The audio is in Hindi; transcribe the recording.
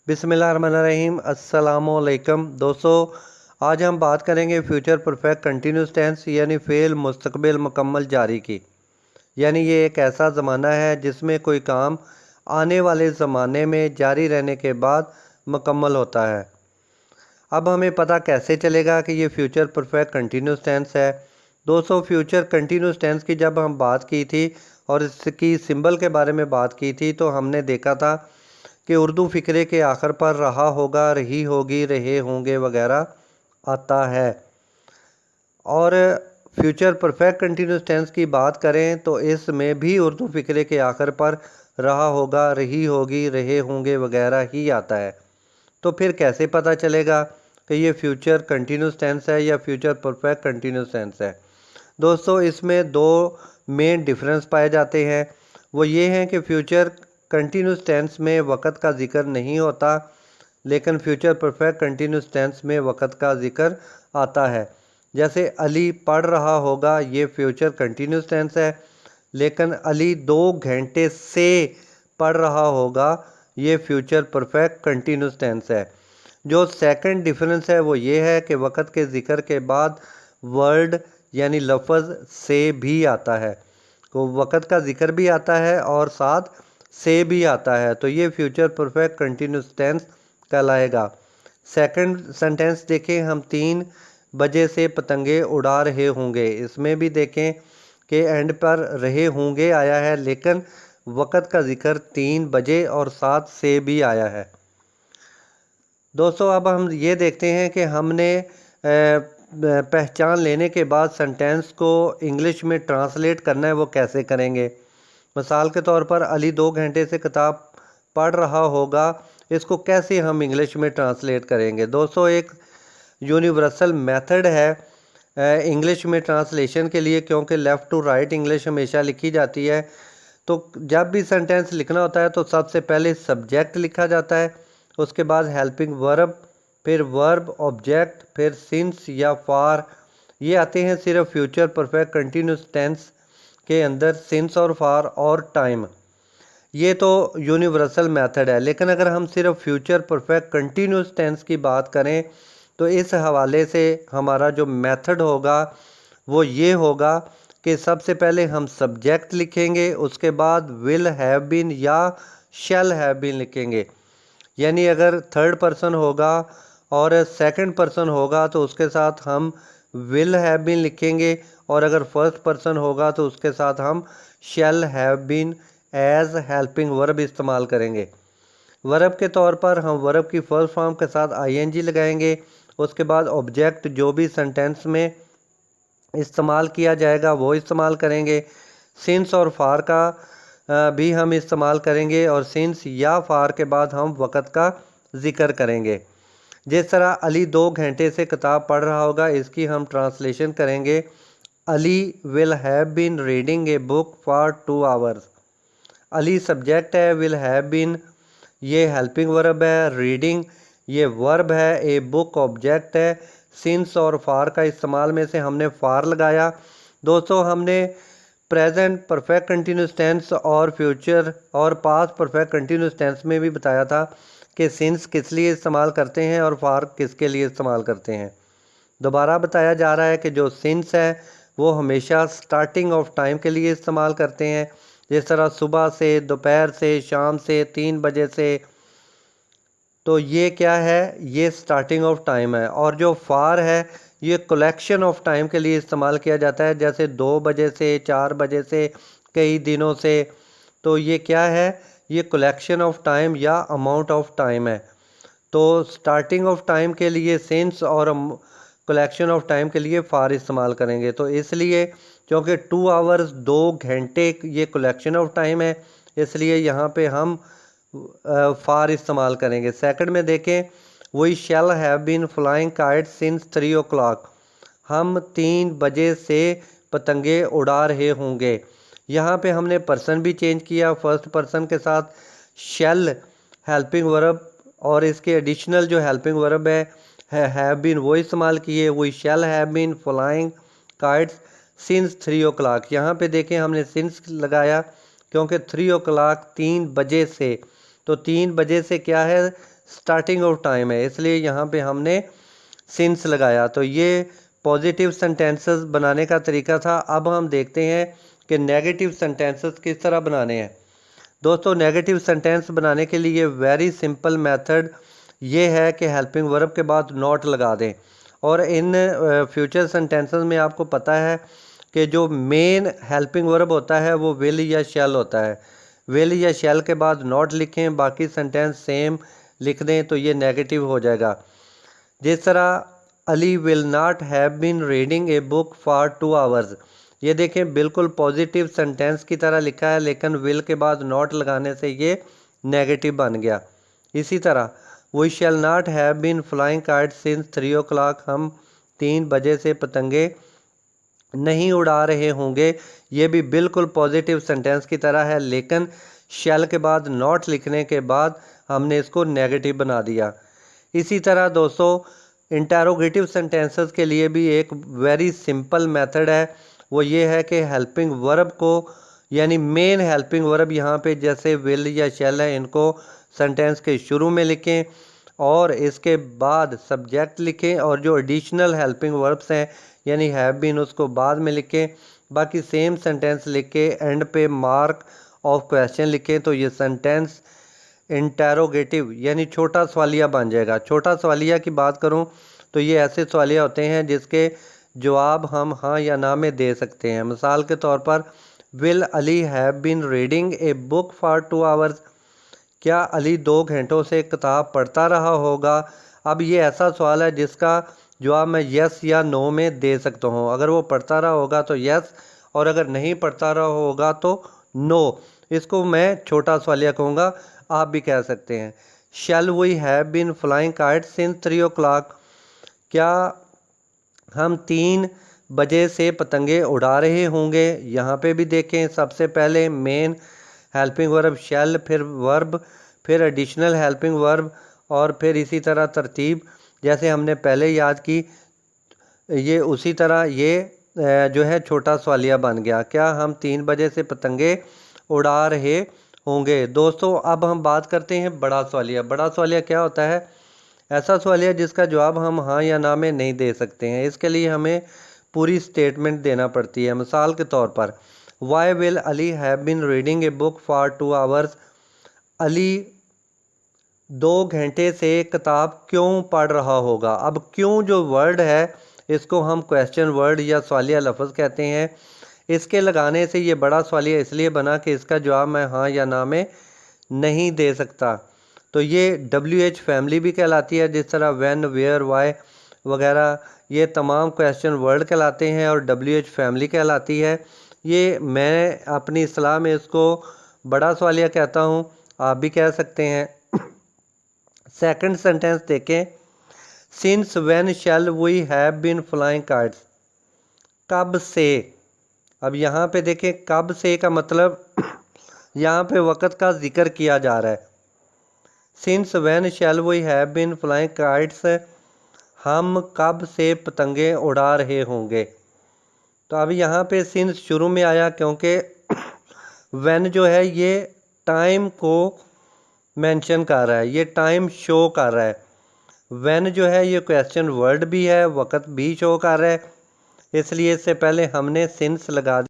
बिस्मिल्लाहिर्रहमानिर्रहीम अस्सलामुअलैकुम दोस्तों। आज हम बात करेंगे फ्यूचर परफेक्ट कंटिन्यूस टेंस यानी फ़ेल मुस्तकबिल मुकम्मल जारी की। यानी ये एक ऐसा ज़माना है जिसमें कोई काम आने वाले ज़माने में जारी रहने के बाद मुकम्मल होता है। अब हमें पता कैसे चलेगा कि ये फ्यूचर परफेक्ट कंटिन्यूस टेंस है। दोस्तों, फ्यूचर कंटिन्यूस टेंस की जब हम बात की थी और इसकी सिंबल के बारे में बात की थी तो हमने देखा था कि उर्दू फ़िक्रे के आखिर पर रहा होगा, रही होगी, रहे होंगे वगैरह आता है। और फ्यूचर परफेक्ट कंटिन्यूस टेंस की बात करें तो इसमें भी उर्दू फ़िक्रे के आखिर पर रहा होगा, रही होगी, रहे होंगे वगैरह ही आता है। तो फिर कैसे पता चलेगा कि ये फ्यूचर कंटिन्यूस टेंस है या फ्यूचर परफेक्ट कंटिन्यूस टेंस है? दोस्तों, इसमें दो मेन डिफरेंस पाए जाते हैं। वो ये हैं कि फ्यूचर कंटिन्यूस टेंस में वक़्त का ज़िक्र नहीं होता, लेकिन फ्यूचर परफेक्ट कंटिन्यूस टेंस में वक़्त का ज़िक्र आता है। जैसे अली पढ़ रहा होगा, ये फ्यूचर कंटिन्यूस टेंस है, लेकिन अली 2 घंटे से पढ़ रहा होगा, ये फ्यूचर परफेक्ट कंटिन्यूस टेंस है। जो सेकंड डिफरेंस है वो ये है कि वक़्त के ज़िक्र के बाद वर्ड यानी लफ्ज़ से भी आता है। तो वक़्त का ज़िक्र भी आता है और साथ से भी आता है, तो ये फ्यूचर परफेक्ट कंटिन्यूस टेंस कहलाएगा। सेकंड सेंटेंस देखें हम, 3 बजे से पतंगे उड़ा रहे होंगे। इसमें भी देखें कि एंड पर रहे होंगे आया है, लेकिन वक़्त का ज़िक्र 3 बजे और साथ से भी आया है। दोस्तों, अब हम ये देखते हैं कि हमने पहचान लेने के बाद सेंटेंस को इंग्लिश में ट्रांसलेट करना है, वो कैसे करेंगे। मिसाल के तौर पर अली 2 घंटे से किताब पढ़ रहा होगा, इसको कैसे हम इंग्लिश में ट्रांसलेट करेंगे। दोस्तों, एक यूनिवर्सल मेथड है इंग्लिश में ट्रांसलेशन के लिए, क्योंकि लेफ़्ट टू राइट इंग्लिश हमेशा लिखी जाती है। तो जब भी सेंटेंस लिखना होता है तो सबसे पहले सब्जेक्ट लिखा जाता है, उसके बाद हेल्पिंग वर्ब, फिर वर्ब, ऑब्जेक्ट, फिर सिंस या फॉर। ये आते हैं सिर्फ फ्यूचर परफेक्ट कंटिन्यूस टेंस के अंदर, सिंस और फॉर और टाइम। ये तो यूनिवर्सल मेथड है, लेकिन अगर हम सिर्फ फ्यूचर परफेक्ट कंटिन्यूस टेंस की बात करें तो इस हवाले से हमारा जो मेथड होगा वो ये होगा कि सबसे पहले हम सब्जेक्ट लिखेंगे, उसके बाद विल हैव बीन या शैल हैव बीन लिखेंगे। यानी अगर थर्ड पर्सन होगा और सेकंड पर्सन होगा तो उसके साथ हम विल हैव बीन लिखेंगे, और अगर फर्स्ट पर्सन होगा तो उसके साथ हम shall have been as helping verb इस्तेमाल करेंगे। वर्ब के तौर पर हम वर्ब की फर्स्ट फॉर्म के साथ आईएनजी लगाएंगे, उसके बाद ऑब्जेक्ट जो भी सेंटेंस में इस्तेमाल किया जाएगा वो इस्तेमाल करेंगे। सिंस और फार का भी हम इस्तेमाल करेंगे, और सिंस या फार के बाद हम वक़्त का ज़िक्र करेंगे। जिस तरह अली 2 घंटे से किताब पढ़ रहा होगा, इसकी हम ट्रांसलेशन करेंगे, Ali will have been reading a book for 2 hours. Ali subject है, विल हैव बीन ये हेल्पिंग वर्ब है, रीडिंग ये वर्ब है, ए बुक ऑब्जेक्ट है, सिंस और फार का इस्तेमाल में से हमने फार लगाया। दोस्तों, हमने प्रेजेंट परफेक्ट कंटिन्यूस टेंस और फ्यूचर और पास्ट परफेक्ट कंटिन्यूस टेंस में भी बताया था कि सिंस किस लिए इस्तेमाल करते हैं और फार किसके लिए इस्तेमाल करते हैं। दोबारा बताया जा रहा है कि जो सिंस है वो हमेशा स्टार्टिंग ऑफ टाइम के लिए इस्तेमाल करते हैं, जिस तरह सुबह से, दोपहर से, शाम से, 3 बजे से। तो ये क्या है, ये स्टार्टिंग ऑफ टाइम है। और जो फार है ये कलेक्शन ऑफ टाइम के लिए इस्तेमाल किया जाता है, जैसे 2 बजे से, 4 बजे से, कई दिनों से। तो ये क्या है, ये कलेक्शन ऑफ टाइम या अमाउंट ऑफ टाइम है। तो स्टार्टिंग ऑफ टाइम के लिए सिंस और कलेक्शन ऑफ टाइम के लिए फार इस्तेमाल करेंगे। तो इसलिए क्योंकि 2 आवर्स 2 घंटे ये कलेक्शन ऑफ टाइम है, इसलिए यहाँ पे हम फार इस्तेमाल करेंगे। सेकंड में देखें, we shall have been flying kite since 3 o'clock। हम 3 बजे से पतंगे उड़ा रहे होंगे। यहाँ पे हमने पर्सन भी चेंज किया, फर्स्ट पर्सन के साथ शैल हेल्पिंग वर्ब, और इसके एडिशनल जो हेल्पिंग वर्ब है हैव बीन वो इस्तेमाल किए। We shall have been flying kites since 3 o'clock। यहाँ पे देखें हमने सिंस लगाया क्योंकि 3 o'clock 3 बजे से, तो 3 बजे से क्या है, स्टार्टिंग ऑफ टाइम है, इसलिए यहाँ पे हमने सिंस लगाया। तो ये पॉजिटिव सेंटेंसेस बनाने का तरीका था। अब हम देखते हैं कि नेगेटिव सेंटेंसेस किस तरह बनाने हैं। दोस्तों, नेगेटिव सेंटेंस बनाने के लिए वेरी सिंपल मेथड ये है कि हेल्पिंग वर्ब के बाद नॉट लगा दें। और इन फ्यूचर सेंटेंसेस में आपको पता है कि जो मेन हेल्पिंग वर्ब होता है वो विल या शैल होता है। विल या शैल के बाद नॉट लिखें, बाकी सेंटेंस सेम लिख दें तो ये नेगेटिव हो जाएगा। जिस तरह Ali will not have been reading a book for 2 hours, ये देखें बिल्कुल पॉजिटिव सेंटेंस की तरह लिखा है, लेकिन विल के बाद नॉट लगाने से ये नेगेटिव बन गया। इसी तरह we shall not have been flying kite since 3 o'clock, हम 3 बजे से पतंगे नहीं उड़ा रहे होंगे, ये भी बिल्कुल पॉजिटिव सेंटेंस की तरह है, लेकिन शैल के बाद नॉट लिखने के बाद हमने इसको नेगेटिव बना दिया। इसी तरह दोस्तों, इंटेरोगेटिव सेंटेंसेस के लिए भी एक वेरी सिंपल मेथड है। वो ये है कि हेल्पिंग वर्ब को, यानी मेन हेल्पिंग वर्ब यहाँ पे जैसे विल या शैल है, इनको सेंटेंस के शुरू में लिखें और इसके बाद सब्जेक्ट लिखें, और जो एडिशनल हेल्पिंग वर्ब्स हैं यानी हैव बीन उसको बाद में लिखें। बाकी सेम सेंटेंस लिख के एंड पे मार्क ऑफ क्वेश्चन लिखें, तो ये सेंटेंस इंटेरोगेटिव यानी छोटा सवालिया बन जाएगा। छोटा सवालिया की बात करूं तो ये ऐसे सवालिया होते हैं जिसके जवाब हम हाँ या ना में दे सकते हैं। मिसाल के तौर पर will Ali have been reading a book for 2 आवर्स, क्या अली 2 घंटों से किताब पढ़ता रहा होगा। अब ये ऐसा सवाल है जिसका जवाब मैं यस या नो में दे सकता हूँ। अगर वो पढ़ता रहा होगा तो यस, और अगर नहीं पढ़ता रहा होगा तो नो। इसको मैं छोटा सवालिया कहूँगा, आप भी कह सकते हैं। Shall we have been flying kite since 3 o'clock, क्या हम 3 बजे से पतंगे उड़ा रहे होंगे। यहाँ पे भी देखें, सबसे पहले मेन हेल्पिंग वर्ब शैल, फिर वर्ब, फिर एडिशनल हेल्पिंग वर्ब, और फिर इसी तरह तरतीब जैसे हमने पहले याद की, ये उसी तरह ये जो है छोटा सवालिया बन गया। क्या हम 3 बजे से पतंगे उड़ा रहे होंगे। दोस्तों, अब हम बात करते हैं बड़ा सवालिया। बड़ा सवालिया क्या होता है? ऐसा सवालिया जिसका जवाब हम हाँ या ना में नहीं दे सकते हैं। इसके लिए हमें पूरी स्टेटमेंट देना पड़ती है। मिसाल के तौर पर why will Ali have been reading a book for 2 hours, Ali 2 घंटे से किताब क्यों पढ़ रहा होगा। अब क्यों जो वर्ड है इसको हम क्वेश्चन वर्ड या सवालिया लफ्ज़ कहते हैं। इसके लगाने से ये बड़ा सवालिया इसलिए बना कि इसका जवाब मैं हाँ या ना में नहीं दे सकता। तो ये WH फैमिली भी कहलाती है, जिस तरह व्हेन, वेयर, वाई वगैरह ये तमाम क्वेश्चन वर्ड कहलाते हैं और WH फैमिली कहलाती है। ये मैं अपनी इस्लाह में इसको बड़ा सवालिया कहता हूँ, आप भी कह सकते हैं। सेकंड सेंटेंस देखें, since when shall we have been flying kites, कब से। अब यहाँ पे देखें, कब से का मतलब यहाँ पे वक़्त का जिक्र किया जा रहा है। Since when shall we have been flying kites, हम कब से पतंगे उड़ा रहे होंगे। तो अब यहाँ पे सिंस शुरू में आया क्योंकि व्हेन जो है ये टाइम को मेंशन कर रहा है, ये टाइम शो कर रहा है। व्हेन जो है ये क्वेश्चन वर्ड भी है, वक़्त भी शो कर रहा है, इसलिए इससे पहले हमने सिंस लगा